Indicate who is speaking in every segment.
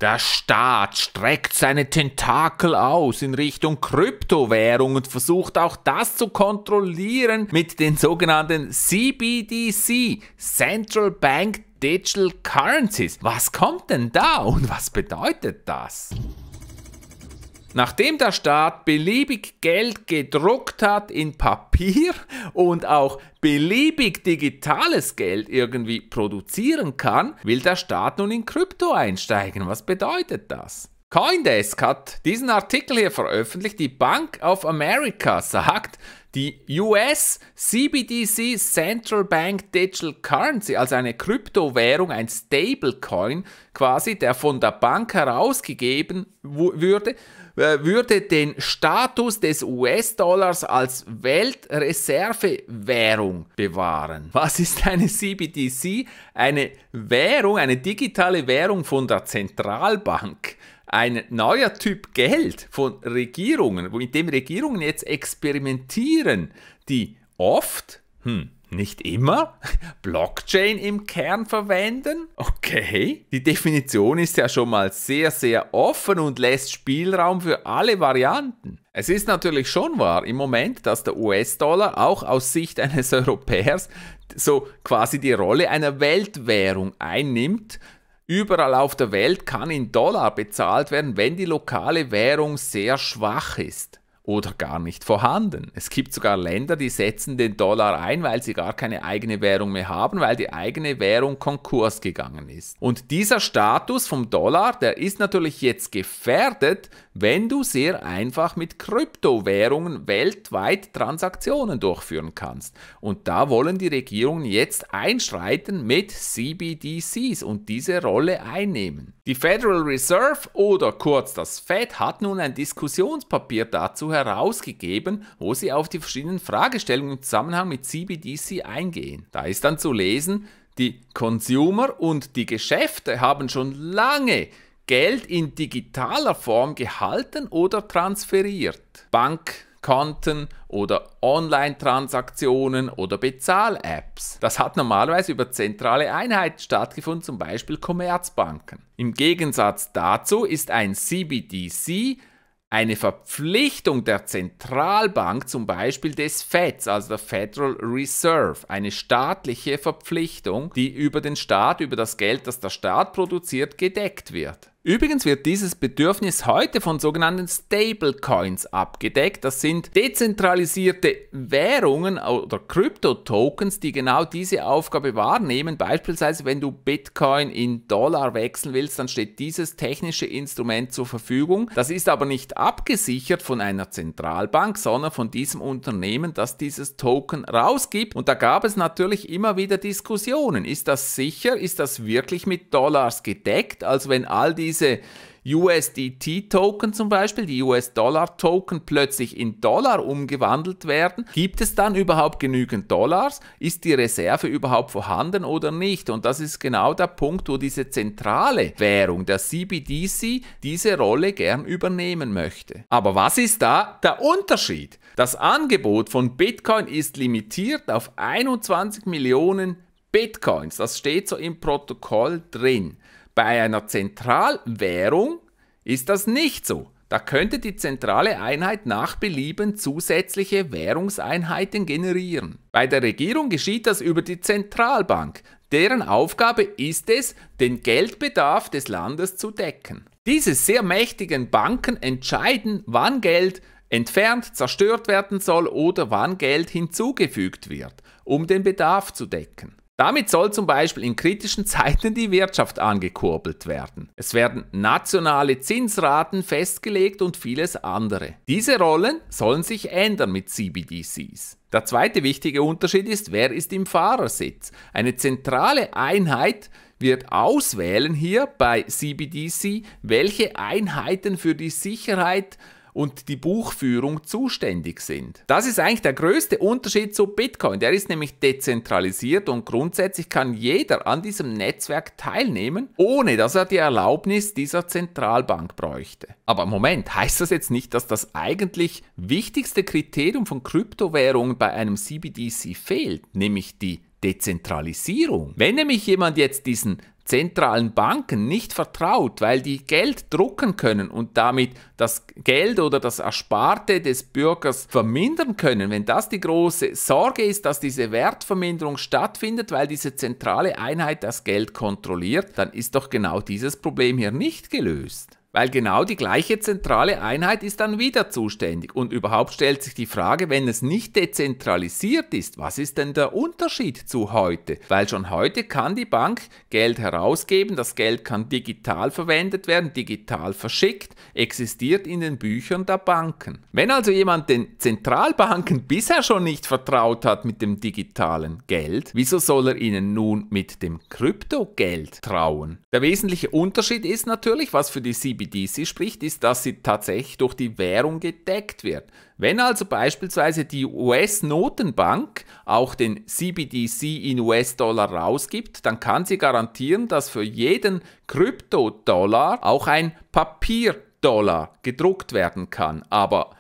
Speaker 1: Der Staat streckt seine Tentakel aus in Richtung Kryptowährung und versucht auch das zu kontrollieren mit den sogenannten CBDC, Central Bank Digital Currencies. Was kommt denn da und was bedeutet das? Nachdem der Staat beliebig Geld gedruckt hat in Papier und auch beliebig digitales Geld irgendwie produzieren kann, will der Staat nun in Krypto einsteigen. Was bedeutet das? Coindesk hat diesen Artikel hier veröffentlicht. Die Bank of America sagt, die US CBDC Central Bank Digital Currency, also eine Kryptowährung, ein Stablecoin quasi, der von der Bank herausgegeben würde den Status des US-Dollars als Weltreservewährung bewahren. Was ist eine CBDC? Eine Währung, eine digitale Währung von der Zentralbank. Ein neuer Typ Geld von Regierungen, mit dem Regierungen jetzt experimentieren, die oft, nicht immer, Blockchain im Kern verwenden? Okay, die Definition ist ja schon mal sehr, sehr offen und lässt Spielraum für alle Varianten. Es ist natürlich schon wahr im Moment, dass der US-Dollar auch aus Sicht eines Europäers so quasi die Rolle einer Weltwährung einnimmt. Überall auf der Welt kann in Dollar bezahlt werden, wenn die lokale Währung sehr schwach ist oder gar nicht vorhanden. Es gibt sogar Länder, die setzen den Dollar ein, weil sie gar keine eigene Währung mehr haben, weil die eigene Währung Konkurs gegangen ist. Und dieser Status vom Dollar, der ist natürlich jetzt gefährdet, wenn du sehr einfach mit Kryptowährungen weltweit Transaktionen durchführen kannst. Und da wollen die Regierungen jetzt einschreiten mit CBDCs und diese Rolle einnehmen. Die Federal Reserve oder kurz das Fed hat nun ein Diskussionspapier dazu herausgegeben, wo sie auf die verschiedenen Fragestellungen im Zusammenhang mit CBDC eingehen. Da ist dann zu lesen, die Consumer und die Geschäfte haben schon lange Geld in digitaler Form gehalten oder transferiert. Bankkonten oder Online-Transaktionen oder Bezahl-Apps. Das hat normalerweise über zentrale Einheiten stattgefunden, zum Beispiel Commerzbanken. Im Gegensatz dazu ist ein CBDC eine Verpflichtung der Zentralbank, zum Beispiel des FEDs, also der Federal Reserve, eine staatliche Verpflichtung, die über den Staat, über das Geld, das der Staat produziert, gedeckt wird. Übrigens wird dieses Bedürfnis heute von sogenannten Stablecoins abgedeckt. Das sind dezentralisierte Währungen oder Krypto-Tokens, die genau diese Aufgabe wahrnehmen. Beispielsweise, wenn du Bitcoin in Dollar wechseln willst, dann steht dieses technische Instrument zur Verfügung. Das ist aber nicht abgesichert von einer Zentralbank, sondern von diesem Unternehmen, das dieses Token rausgibt. Und da gab es natürlich immer wieder Diskussionen. Ist das sicher? Ist das wirklich mit Dollars gedeckt? Also wenn all diese USDT-Token zum Beispiel, die US-Dollar-Token plötzlich in Dollar umgewandelt werden, gibt es dann überhaupt genügend Dollars? Ist die Reserve überhaupt vorhanden oder nicht? Und das ist genau der Punkt, wo diese zentrale Währung, der CBDC, diese Rolle gern übernehmen möchte. Aber was ist da der Unterschied? Das Angebot von Bitcoin ist limitiert auf 21 Millionen Bitcoins. Das steht so im Protokoll drin. Bei einer Zentralwährung ist das nicht so. Da könnte die zentrale Einheit nach Belieben zusätzliche Währungseinheiten generieren. Bei der Regierung geschieht das über die Zentralbank. Deren Aufgabe ist es, den Geldbedarf des Landes zu decken. Diese sehr mächtigen Banken entscheiden, wann Geld entfernt, zerstört werden soll oder wann Geld hinzugefügt wird, um den Bedarf zu decken. Damit soll zum Beispiel in kritischen Zeiten die Wirtschaft angekurbelt werden. Es werden nationale Zinsraten festgelegt und vieles andere. Diese Rollen sollen sich ändern mit CBDCs. Der zweite wichtige Unterschied ist, wer ist im Fahrersitz? Eine zentrale Einheit wird auswählen hier bei CBDC, welche Einheiten für die Sicherheit und die Buchführung zuständig sind. Das ist eigentlich der größte Unterschied zu Bitcoin. Der ist nämlich dezentralisiert und grundsätzlich kann jeder an diesem Netzwerk teilnehmen, ohne dass er die Erlaubnis dieser Zentralbank bräuchte. Aber Moment, heißt das jetzt nicht, dass das eigentlich wichtigste Kriterium von Kryptowährungen bei einem CBDC fehlt, nämlich die Dezentralisierung? Wenn nämlich jemand jetzt diesen zentralen Banken nicht vertraut, weil die Geld drucken können und damit das Geld oder das Ersparte des Bürgers vermindern können, wenn das die große Sorge ist, dass diese Wertverminderung stattfindet, weil diese zentrale Einheit das Geld kontrolliert, dann ist doch genau dieses Problem hier nicht gelöst. Weil genau die gleiche zentrale Einheit ist dann wieder zuständig. Und überhaupt stellt sich die Frage, wenn es nicht dezentralisiert ist, was ist denn der Unterschied zu heute? Weil schon heute kann die Bank Geld herausgeben, das Geld kann digital verwendet werden, digital verschickt, existiert in den Büchern der Banken. Wenn also jemand den Zentralbanken bisher schon nicht vertraut hat mit dem digitalen Geld, wieso soll er ihnen nun mit dem Kryptogeld trauen? Der wesentliche Unterschied ist natürlich, was für die CBDC spricht, ist, dass sie tatsächlich durch die Währung gedeckt wird. Wenn also beispielsweise die US-Notenbank auch den CBDC in US-Dollar rausgibt, dann kann sie garantieren, dass für jeden Kryptodollar auch ein Papierdollar gedruckt werden kann. Aber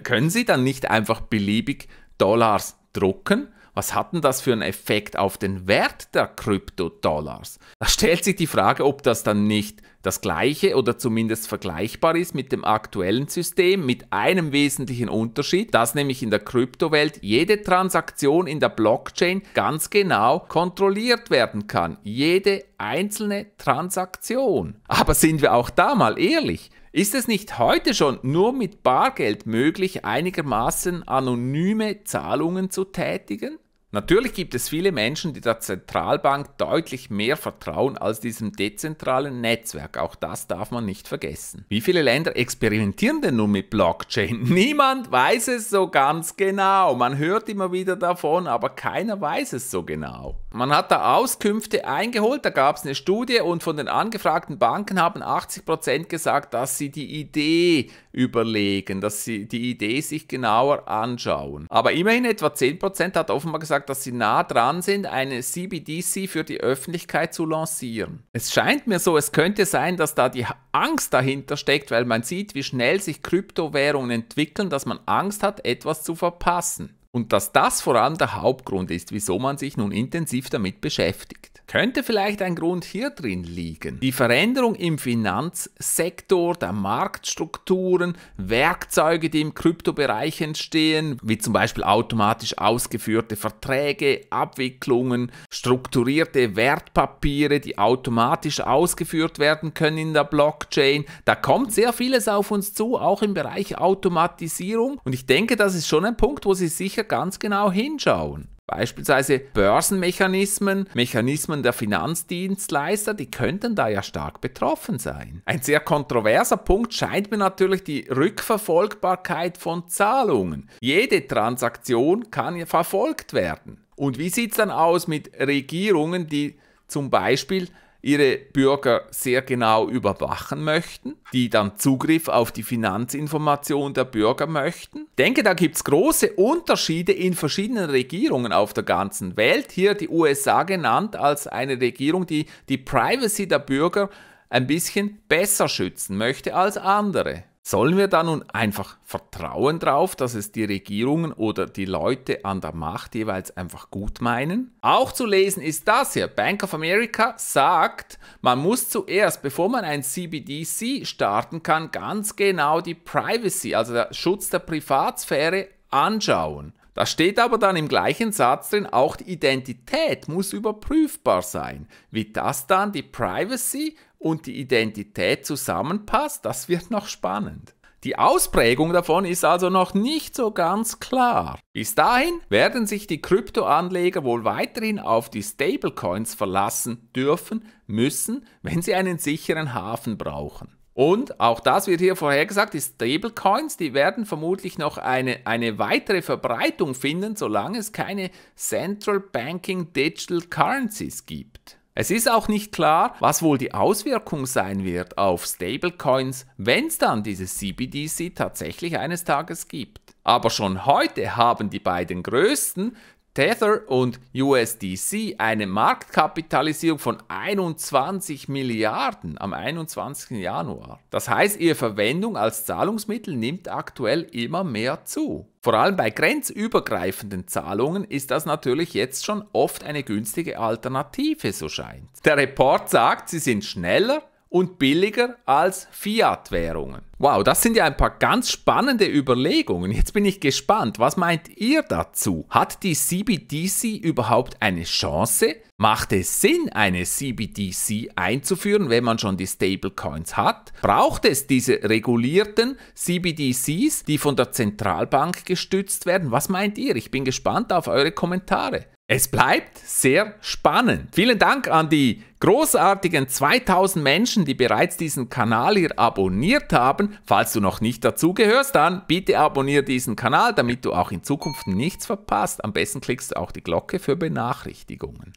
Speaker 1: können Sie dann nicht einfach beliebig Dollars drucken? Was hat denn das für einen Effekt auf den Wert der Kryptodollars? Da stellt sich die Frage, ob das dann nicht das gleiche oder zumindest vergleichbar ist mit dem aktuellen System, mit einem wesentlichen Unterschied, dass nämlich in der Kryptowelt jede Transaktion in der Blockchain ganz genau kontrolliert werden kann. Jede einzelne Transaktion. Aber sind wir auch da mal ehrlich? Ist es nicht heute schon nur mit Bargeld möglich, einigermaßen anonyme Zahlungen zu tätigen? Natürlich gibt es viele Menschen, die der Zentralbank deutlich mehr vertrauen als diesem dezentralen Netzwerk. Auch das darf man nicht vergessen. Wie viele Länder experimentieren denn nun mit Blockchain? Niemand weiß es so ganz genau. Man hört immer wieder davon, aber keiner weiß es so genau. Man hat da Auskünfte eingeholt, da gab es eine Studie und von den angefragten Banken haben 80% gesagt, dass sie die Idee überlegen, dass sie die Idee sich genauer anschauen. Aber immerhin etwa 10% hat offenbar gesagt, dass sie nah dran sind, eine CBDC für die Öffentlichkeit zu lancieren. Es scheint mir so, es könnte sein, dass da die Angst dahinter steckt, weil man sieht, wie schnell sich Kryptowährungen entwickeln, dass man Angst hat, etwas zu verpassen. Und dass das vor allem der Hauptgrund ist, wieso man sich nun intensiv damit beschäftigt. Könnte vielleicht ein Grund hier drin liegen. Die Veränderung im Finanzsektor, der Marktstrukturen, Werkzeuge, die im Kryptobereich entstehen, wie zum Beispiel automatisch ausgeführte Verträge, Abwicklungen, strukturierte Wertpapiere, die automatisch ausgeführt werden können in der Blockchain. Da kommt sehr vieles auf uns zu, auch im Bereich Automatisierung. Und ich denke, das ist schon ein Punkt, wo Sie sicher ganz genau hinschauen. Beispielsweise Börsenmechanismen, Mechanismen der Finanzdienstleister, die könnten da ja stark betroffen sein. Ein sehr kontroverser Punkt scheint mir natürlich die Rückverfolgbarkeit von Zahlungen. Jede Transaktion kann ja verfolgt werden. Und wie sieht es dann aus mit Regierungen, die zum Beispiel ihre Bürger sehr genau überwachen möchten, die dann Zugriff auf die Finanzinformation der Bürger möchten? Ich denke, da gibt es große Unterschiede in verschiedenen Regierungen auf der ganzen Welt. Hier die USA genannt als eine Regierung, die die Privacy der Bürger ein bisschen besser schützen möchte als andere. Sollen wir da nun einfach vertrauen drauf, dass es die Regierungen oder die Leute an der Macht jeweils einfach gut meinen? Auch zu lesen ist das hier. Bank of America sagt, man muss zuerst, bevor man ein CBDC starten kann, ganz genau die Privacy, also der Schutz der Privatsphäre, anschauen. Da steht aber dann im gleichen Satz drin, auch die Identität muss überprüfbar sein. Wie das dann die Privacy und die Identität zusammenpasst, das wird noch spannend. Die Ausprägung davon ist also noch nicht so ganz klar. Bis dahin werden sich die Kryptoanleger wohl weiterhin auf die Stablecoins verlassen dürfen, müssen, wenn sie einen sicheren Hafen brauchen. Und auch das wird hier vorhergesagt, die Stablecoins, die werden vermutlich noch eine weitere Verbreitung finden, solange es keine Central Banking Digital Currencies gibt. Es ist auch nicht klar, was wohl die Auswirkung sein wird auf Stablecoins, wenn es dann diese CBDC tatsächlich eines Tages gibt. Aber schon heute haben die beiden größten Tether und USDC eine Marktkapitalisierung von 21 Milliarden am 21. Januar. Das heißt, ihre Verwendung als Zahlungsmittel nimmt aktuell immer mehr zu. Vor allem bei grenzübergreifenden Zahlungen ist das natürlich jetzt schon oft eine günstige Alternative, so scheint. Der Report sagt, sie sind schneller und billiger als Fiat-Währungen. Wow, das sind ja ein paar ganz spannende Überlegungen. Jetzt bin ich gespannt, was meint ihr dazu? Hat die CBDC überhaupt eine Chance? Macht es Sinn, eine CBDC einzuführen, wenn man schon die Stablecoins hat? Braucht es diese regulierten CBDCs, die von der Zentralbank gestützt werden? Was meint ihr? Ich bin gespannt auf eure Kommentare. Es bleibt sehr spannend. Vielen Dank an die großartigen 2000 Menschen, die bereits diesen Kanal hier abonniert haben. Falls du noch nicht dazugehörst, dann bitte abonniere diesen Kanal, damit du auch in Zukunft nichts verpasst. Am besten klickst du auch die Glocke für Benachrichtigungen.